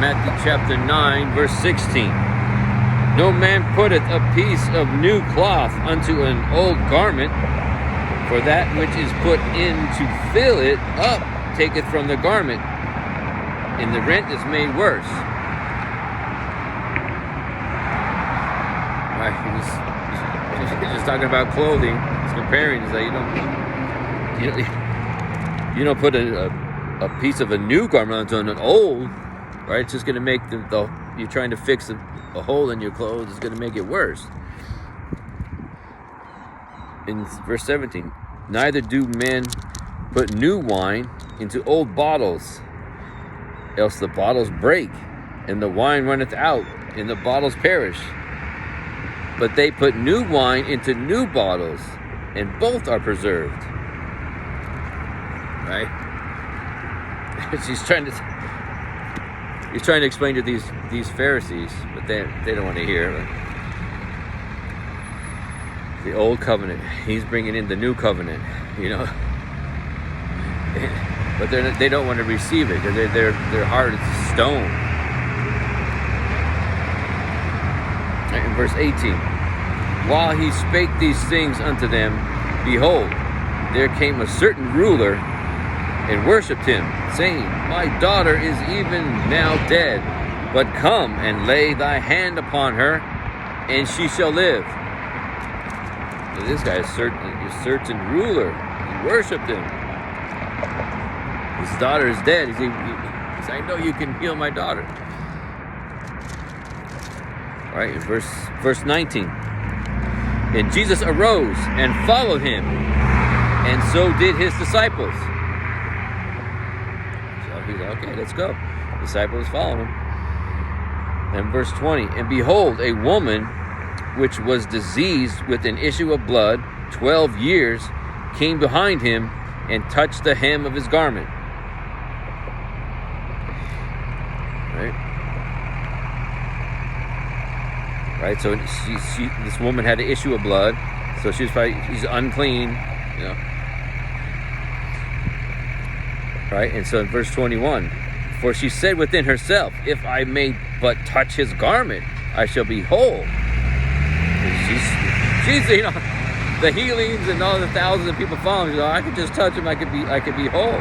Matthew chapter 9, verse 16. No man putteth a piece of new cloth unto an old garment, for that which is put in to fill it up taketh from the garment, and the rent is made worse. Right, he's just talking about clothing. He's comparing. He's like, you don't put a piece of a new garment onto an old, right? It's just going to make you're trying to fix a hole in your clothes. It's going to make it worse. In verse 17, neither do men put new wine into old bottles, else the bottles break, and the wine runneth out, and the bottles perish. But they put new wine into new bottles, and both are preserved. Right? He's trying to explain to these Pharisees, but they don't want to hear. The old covenant, he's bringing in the new covenant, but they don't want to receive it because their heart is stone. In verse 18, while he spake these things unto them, behold, there came a certain ruler and worshipped him, saying, my daughter is even now dead, but come and lay thy hand upon her, and she shall live. So this guy is a certain ruler. He worshipped him. His daughter is dead. He said, I know you can heal my daughter. All right, in verse 19. And Jesus arose and followed him, and so did his disciples. So he's like, okay, let's go. Disciples follow him. And verse 20. And behold, a woman which was diseased with an issue of blood 12 years came behind him and touched the hem of his garment. Right, so this woman had an issue of blood, so she's unclean, Right, and so in verse 21, for she said within herself, if I may but touch his garment, I shall be whole. She's the healings and all the thousands of people following. I could just touch him, I could be whole.